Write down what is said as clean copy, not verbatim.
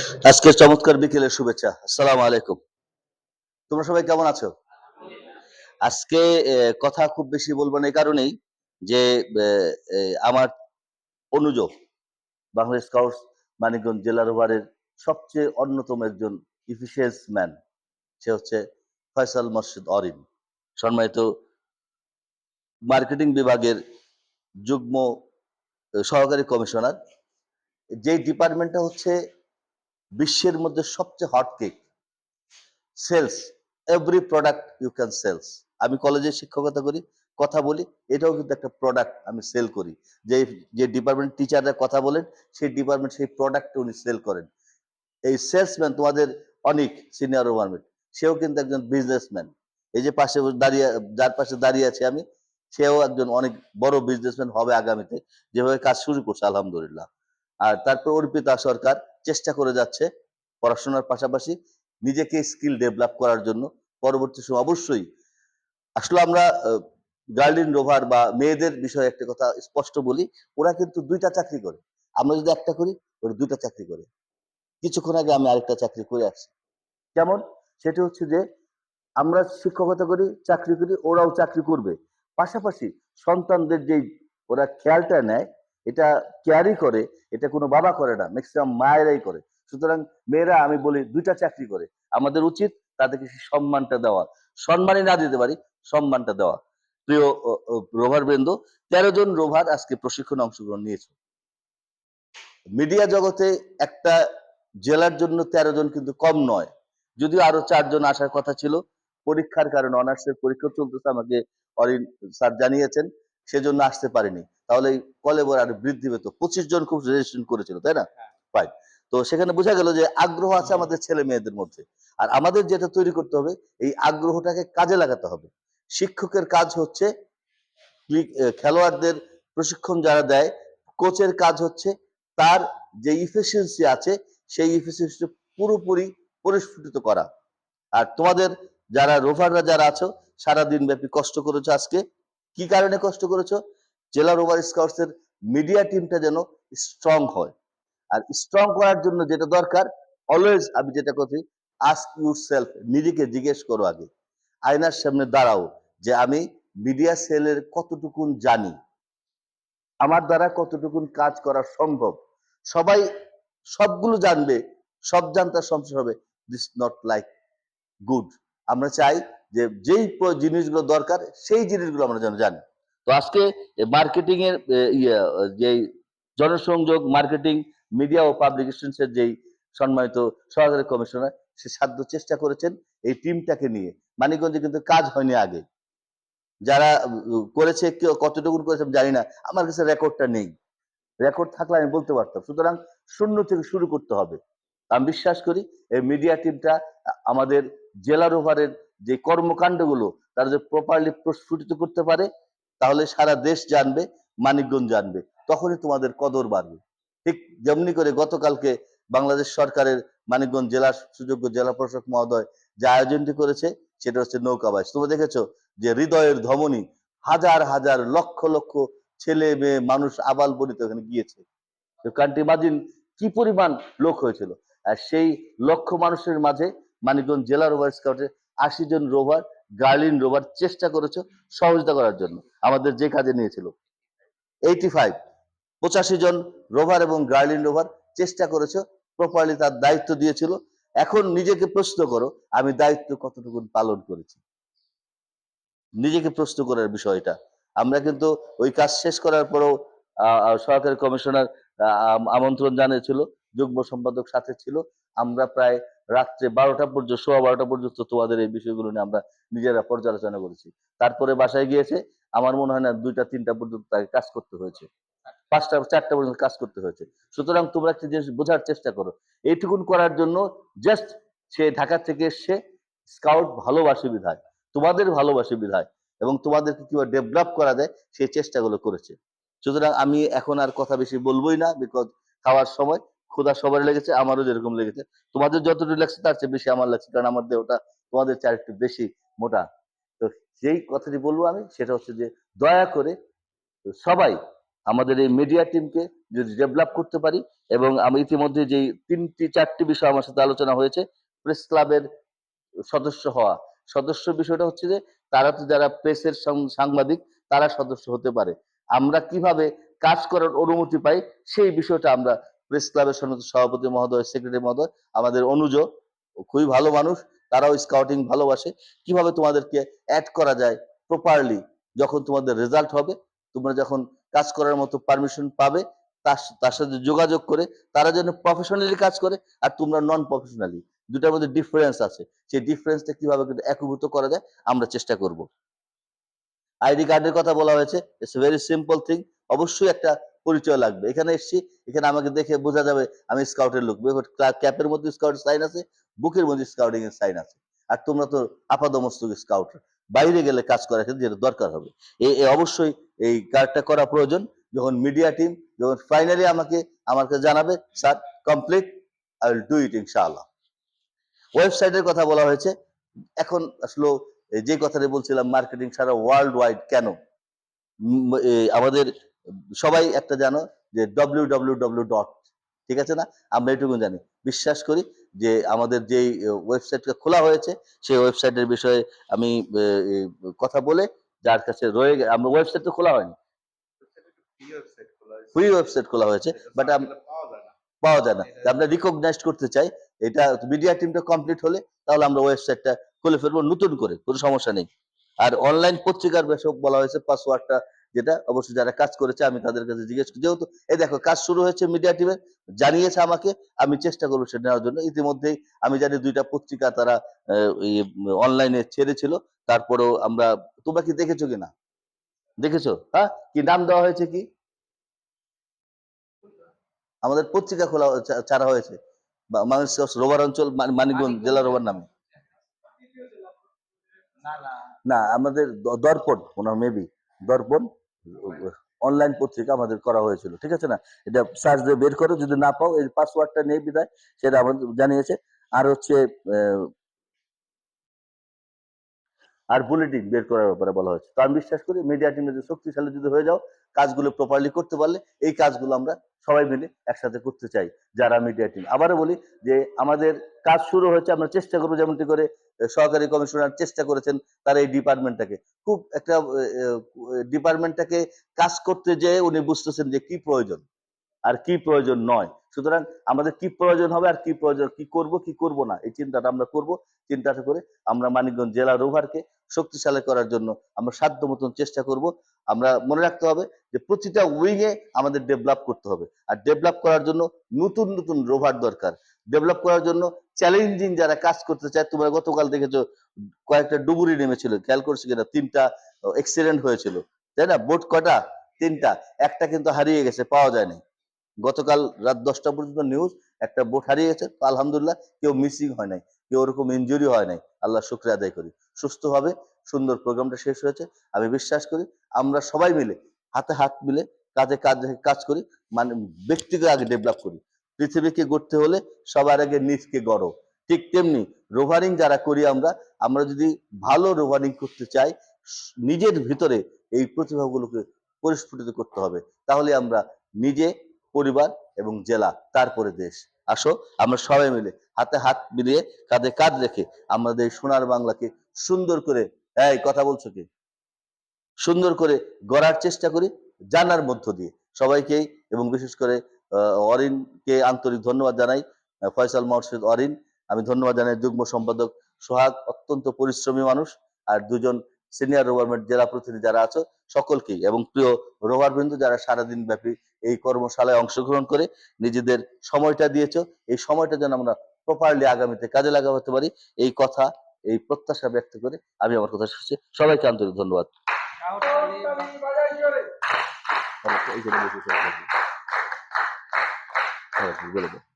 আজকের চমৎকার বিকেলের শুভেচ্ছা। আসসালামু আলাইকুম। তোমরা সবাই কেমন আছো? আজকে কথা খুব বেশি বলবো না এই কারণেই যে এ এ আমার অনুজ বাংলাদেশ স্কাউটস মানিকগঞ্জ জেলা রোভারের সবচেয়ে অন্যতম একজন এফিশিয়েন্স ম্যান। সে হচ্ছে ফয়সাল মোর্শেদ অরিন। সম্মানিত মার্কেটিং বিভাগের যুগ্ম সহকারী কমিশনার। যেই ডিপার্টমেন্টটা হচ্ছে বিশ্বের মধ্যে সবচেয়ে hot cake. Sales, every product you can sales. আমি কলেজে শিক্ষকতা করি, কথা বলি, এটাও কিন্তু একটা প্রোডাক্ট আমি সেল করি। যে যে ডিপার্টমেন্ট টিচাররা কথা বলেন, সেই ডিপার্টমেন্ট সেই প্রোডাক্ট উনি সেল করেন। এই সেলসম্যান তোমাদের অনেক সিনিয়র গভর্নমেন্ট, সেও কিন্তু একজন বিজনেসম্যান। এই যে পাশে দাঁড়িয়ে, যার পাশে দাঁড়িয়ে আছি আমি, সেও একজন অনেক বড় বিজনেসম্যান হবে আগামীতে, যেভাবে কাজ শুরু করছে আলহামদুলিল্লাহ। আর তারপর অর্পিতা সরকার চেষ্টা করে যাচ্ছে পড়াশোনার পাশাপাশি নিজেকে স্কিল ডেভেলপ করার জন্য। পরবর্তী সময় অবশ্যই আসলে আমরা গার্লিন রোভার বা মেয়েদের বিষয়ে একটা কথা স্পষ্ট বলি, ওরা কিন্তু দুইটা চাকরি করে। আমরা যদি একটা করি, ওরা দুইটা চাকরি করে। কিছুক্ষণ আগে আমি আরেকটা চাকরি করে আসছি। কেমন? সেটা হচ্ছে যে আমরা শিক্ষকতা করি, চাকরি করি, ওরাও চাকরি করবে। পাশাপাশি সন্তানদের যেই ওরা খেয়ালটা নেয়, এটা কেয়ারই করে, এটা কোনো বাবা করে না, ম্যাক্সিমাম মায়েরাই করে। সুতরাং মেয়েরা আমি বলি ২ টা চাকরি করে। আমাদের উচিত তাদেরকে সেই সম্মানটা দেওয়া। সম্মানই না দিতে পারি, সম্মানটা দেওয়া। প্রিয় রোভার বৃন্দ, ১৩ জন রোভার আজকে প্রশিক্ষণে অংশগ্রহণ নিয়েছে। মিডিয়া জগতে একটা জেলার জন্য ১৩ জন কিন্তু কম নয়। যদিও আরো ৪ জন আসার কথা ছিল। পরীক্ষার কারণে অনার্সের পরীক্ষা চলতেছে, আমাকে অরিন স্যার জানিয়েছেন। সেজন্য আসতে পারিনি। তাহলে এই কলেবর আরো বৃদ্ধি পেত। ২৫ জন খুব রেজিস্ট্রেশন করেছিল, তাই না? ফাইন। তো সেখানে বোঝা গেল যে আগ্রহ আছে আমাদের ছেলে মেয়েদের মধ্যে। আর আমাদের যেটা তৈরি করতে হবে, এই আগ্রহটাকে কাজে লাগাতে হবে। শিক্ষকের কাজ হচ্ছে খেলোয়াড়দের প্রশিক্ষণ যারা দেয়, কোচের কাজ হচ্ছে তার যে ইফিসিয়েন্সি আছে সেই ইফিসিয়েন্সি পুরোপুরি পরিস্ফুটিত করা। আর তোমাদের যারা রোভাররা যারা আছো, সারাদিন ব্যাপী কষ্ট করেছো আজকে। কি কারণে কষ্ট করেছো? জেলা রোভার স্কাউটস এর মিডিয়া টিমটা যেন স্ট্রং হয়। আর স্ট্রং করার জন্য যেটা দরকার, অলওয়েজ আমি যেটা করছি, আস্ক ইউর সেলফ, নিজেকে জিজ্ঞেস করো আগে। আয়নার সামনে দাঁড়াও যে আমি মিডিয়া সেলের কতটুকুন জানি, আমার দ্বারা কতটুকুন কাজ করা সম্ভব। সবাই সবগুলো জানবে, সব জানতে সমস্যা হবে, দিস নট লাইক গুড। আমরা চাই যে যেই জিনিসগুলো দরকার সেই জিনিসগুলো আমরা যেন জানি। তো আজকে মার্কেটিং এর যে জনসংযোগ, মার্কেটিং, মিডিয়া ও পাবলিকেশনস এর যেই সম্মানিত সহকারী কমিশনার, সে সাধ্য চেষ্টা করেছেন এই টিমটাকে নিয়ে। মানিকগঞ্জে কিন্তু কাজ হয়নি আগে। যারা করেছে, কেউ কতটুকুন করেছে আমি জানি না। আমার কাছে রেকর্ডটা নেই। রেকর্ড থাকলে আমি বলতে পারতাম। সুতরাং শূন্য থেকে শুরু করতে হবে। আমি বিশ্বাস করি এই মিডিয়া টিমটা আমাদের জেলা রোভারের যে কর্মকাণ্ডগুলো তারা যদি প্রপারলি প্রস্ফুটিত করতে পারে, তাহলে সারা দেশ জানবে, মানিকগঞ্জ জানবে। তখনই তোমাদের কদর বাড়বে। ঠিক যেমনি করে গতকালকে বাংলাদেশ সরকারের মানিকগঞ্জ জেলার সুযোগ্য জেলা প্রশাসক মহোদয় যে আয়োজনটি করেছে, সেটা হচ্ছে নৌকা বাইচ। তোমরা দেখেছো যে হৃদয়ের ধমনী, হাজার হাজার লক্ষ লক্ষ ছেলে মেয়ে মানুষ আবাল বনিত ওখানে গিয়েছে। তো কান্ট্রি ইমাজিন কি পরিমাণ লোক হয়েছিল। আর সেই লক্ষ মানুষের মাঝে মানিকগঞ্জ জেলা রোভার স্কাউটে ৮০ জন রোভার, গার্লিন রোভার চেষ্টা করেছে সহযোগিতা করার জন্য আমাদের যে কাজে নিয়েছিল। 85 85 জন রোভার এবং গার্লিন রোভার চেষ্টা করেছে, প্রপারলি তার দায়িত্ব দিয়েছিল। এখন নিজেকে প্রশ্ন করো, আমি দায়িত্ব কতটুকু পালন করেছি। নিজেকে প্রশ্ন করার বিষয়টা। আমরা কিন্তু ওই কাজ শেষ করার পরেও সহকারী কমিশনার আমন্ত্রণ জানিয়েছিল, যুগ্ম সম্পাদক সাথে ছিল। আমরা প্রায় রাত্রে ১২টা পর্যন্ত, সোয়া ১২টা পর্যন্ত তোমাদের এই বিষয়গুলো নিয়ে আমরা নিজেরা পর্যালোচনা করেছি। তারপরে বাসায় গিয়েছে, আমার মনে হয় না ২টা ৩টা পর্যন্ত তাকে কাজ করতে হয়েছে। ৫টা ৪টা পর্যন্ত কাজ করতে হয়েছে। সুতরাং তোমরা একটা জিনিস বোঝার চেষ্টা করো। এইটুকুন করার জন্য জাস্ট সে ঢাকা থেকে এসছে, স্কাউট ভালোবাসে বিধায়, তোমাদের ভালোবাসে বিধায় এবং তোমাদেরকে কিভাবে ডেভেলপ করা যায় সেই চেষ্টাগুলো করেছে। সুতরাং আমি এখন আর কথা বেশি বলবোই না, বিকজ খাওয়ার সময় ক্ষুধা সবারই লেগেছে, আমারও যেরকম লেগেছে। তোমাদের যতটুকু লাগছে তার চেয়ে বেশি আমার লাগছে, কারণ আমার দেহটা তোমাদের চেয়ে আরেকটু বেশি মোটা। তো যেই কথাটি বলবো আমি, সেটা হচ্ছে যে দয়া করে সবাই আমাদের এই মিডিয়া টিমকে যদি ডেভেলপ করতে পারি, এবং আমি ইতিমধ্যে যে 3-4টি বিষয় আমার সাথে আলোচনা হয়েছে, প্রেস ক্লাবের সদস্য হওয়া, সদস্য বিষয়টা হচ্ছে যে তারা তো যারা প্রেসের সাংবাদিক তারা সদস্য হতে পারে, আমরা কিভাবে কাজ করার অনুমতি পাই সেই বিষয়টা আমরা প্রেস ক্লাবের সভাপতি মহোদয়, সেক্রেটারি মহোদয়, আমাদের অনুজ খুবই ভালো মানুষ, তারাও স্কাউটিং ভালোবাসে, কিভাবে তোমাদেরকে অ্যাড করা যায় প্রপারলি, যখন তোমাদের রেজাল্ট হবে, তোমরা যখন কাজ করার মতো পারমিশন পাবে, তার সাথে যোগাযোগ করে তারা যেন প্রফেশনালি কাজ করে, আর তোমরা নন প্রফেশনালি, দুটার মধ্যে ডিফারেন্স আছে, সেই ডিফারেন্সটা কিভাবে কিন্তু একীভূত করা যায় আমরা চেষ্টা করব। আইডি কার্ডের কথা বলা হয়েছে, ইটস ভেরি সিম্পল থিং, অবশ্যই একটা পরিচয় লাগবে। এখানে এসেছি, এখানে আমাকে দেখে বোঝা যাবে আমি স্কাউটের লোক, ক্যাপের মধ্যে স্কাউটের সাইন আছে, বুকের মধ্যে স্কাউটিং এর সাইন আছে, আর তোমরা তো আপাদমস্তক স্কাউট, বাইরে গেলে কাজ করার ক্ষেত্রে যেটা দরকার হবে, অবশ্যই এই কার্ডটা করা প্রয়োজন। যখন মিডিয়া টিম যখন ফাইনালি আমার কাছে জানাবে sir complete, I will do it ইনশাআল্লাহ। ওয়েবসাইটের কথা বলা হয়েছে, এখন আসলে যে কথাটা বলছিলাম, মার্কেটিং সারা ওয়ার্ল্ড ওয়াইড কেন, আমাদের সবাই একটা জানো যে www ডট, ঠিক আছে না, আমরা এটুকু জানি, বিশ্বাস করি যে আমাদের যেই ওয়েবসাইটটা খোলা হয়েছে সেই ওয়েবসাইটের বিষয়ে আমি কথা বলে, যার কাছে রয়ে গেছে, আমরা ওয়েবসাইট তো খোলা হয়নি, ফ্রি ওয়েবসাইট খোলা হয়েছে, বাট পাওয়া যায় না, আমরা রিকগনাইজ করতে চাই, এটা মিডিয়া টিমটা কমপ্লিট হলে তাহলে আমরা ওয়েবসাইটটা খুলে ফেলবো নতুন করে, কোনো সমস্যা নেই। আর অনলাইন পত্রিকার বিষয় বলা হয়েছে, পাসওয়ার্ডটা যেটা অবশ্যই যারা কাজ করেছে আমি তাদের কাছে জিজ্ঞেস করি, যেহেতু এই দেখো কাজ শুরু হয়েছে মিডিয়া টিমে, জানিয়েছে আমাকে, আমি চেষ্টা করবো সেটা নেওয়ার জন্য। ইতিমধ্যেই আমি জানি 2টা পত্রিকা তারা অনলাইনে ছেড়েছিল, তারপরেও আমরা, তোমরা কি দেখেছো কিনা, দেখেছো? হ্যাঁ, কি নাম দেওয়া হয়েছে, কি আমাদের পত্রিকা খোলা ছাড়া হয়েছে, বাংলাদেশ রোভার অঞ্চল, মানিকগঞ্জ জেলা রোভার নামে, না আমাদের দর্পণ ওনার মেবি, দর্পণ অনলাইন পত্রিকা আমাদের করা হয়েছিল, ঠিক আছে না, এটা সার্চ দিয়ে বের করো, যদি না পাও এই পাসওয়ার্ডটা নেই বিদায়, সেটা আমাদের জানিয়েছে। আর হচ্ছে আর বুলেটিন বের করার ব্যাপারে বলা হয়েছে। তো আমি বিশ্বাস করি মিডিয়া টিমে যদি শক্তিশালী যদি হয়ে যাও, কাজগুলো প্রপারলি করতে পারলে, এই কাজগুলো আমরা সবাই মিলে একসাথে করতে চাই যারা মিডিয়া টিম। আবারও বলি যে আমাদের কাজ শুরু হয়েছে, আমরা চেষ্টা করবো যেমনটি করে সহকারী কমিশনার চেষ্টা করেছেন তার এই ডিপার্টমেন্টটাকে, খুব একটা ডিপার্টমেন্টটাকে কাজ করতে যেয়ে উনি বুঝতেছেন যে কি প্রয়োজন আর কি প্রয়োজন নয়, সুতরাং আমাদের কি প্রয়োজন হবে আর কি প্রয়োজন, কি করব না, এই চিন্তাটা আমরা করব। চিন্তাটা করে আমরা মানিকগঞ্জ জেলা রোভারকে শক্তিশালী করার জন্য আমরা সাধ্য মতন চেষ্টা করব। আমরা মনে রাখতে হবে যে প্রতিটা উইংয়ে আমাদের ডেভেলপ করতে হবে, আর ডেভেলপ করার জন্য নতুন নতুন রোভার দরকার, ডেভেলপ করার জন্য চ্যালেঞ্জিং যারা কাজ করতে চায়। তোমরা গতকাল দেখেছো কয়েকটা ডুবুরি নেমেছিল, খেয়াল করছি কিনা, 3টা অ্যাক্সিডেন্ট হয়েছিল, তাই না, বোট কটা, 3টা, একটা কিন্তু হারিয়ে গেছে, পাওয়া যায়নি। গতকাল রাত 10টা পর্যন্ত নিউজ, একটা বোট হারিয়ে গেছে, তো আলহামদুলিল্লাহ কেউ মিসিং হয় নাই, কেউ ওরকম ইনজুরি হয় নাই, আল্লাহ শুকরিয়া আদায় করি, সুস্থভাবে সুন্দর প্রোগ্রামটা শেষ হয়েছে। আমি বিশ্বাস করি আমরা সবাই মিলে হাতে হাত মিলে কাঁধে কাঁধ রেখে কাজ করি, মানে ব্যক্তিকে আগে ডেভেলপ করি, পৃথিবীকে গড়তে হলে সবার আগে নিজকে গড়ো। ঠিক তেমনি রোভারিং যারা করি আমরা, আমরা যদি ভালো রোভারিং করতে চাই, নিজের ভিতরে এই প্রতিভাগুলোকে পরিস্ফুটিত করতে হবে, তাহলে আমরা নিজে, পরিবার এবং জেলা, তারপরে দেশ। আসো আমরা সবাই মিলে হাতে হাত মিলিয়ে কাঁধে কাঁধ রেখে আমাদের সোনার বাংলাকে সুন্দর করে, এই কথা বলছো কি, সুন্দর করে গড়ার চেষ্টা করি, জানার মধ্য দিয়ে সবাইকেই, এবং বিশেষ করে অরিনকে আন্তরিক ধন্যবাদ জানাই, ফয়সাল মোর্শেদ অরিন, আমি ধন্যবাদ জানাই যুগ্ম সম্পাদক সোহাগ, অত্যন্ত পরিশ্রমী মানুষ, আর 2জন সিনিয়র রোভারমেট জেলা প্রতিনিধি যারা আছো সকলকেই, এবং প্রিয় রোভার বৃন্দ যারা সারাদিন ব্যাপী এই কর্মশালায় অংশগ্রহণ করে নিজেদের সময়টা দিয়েছো, এই সময়টা যেন আমরা প্রপারলি আগামীতে কাজে লাগাতে পারি, এই কথা, এই প্রত্যাশা ব্যক্ত করে আমি আমার কথা শেষ করছি। সবাইকে আন্তরিক ধন্যবাদ। এইখানে বসে বলে দাও।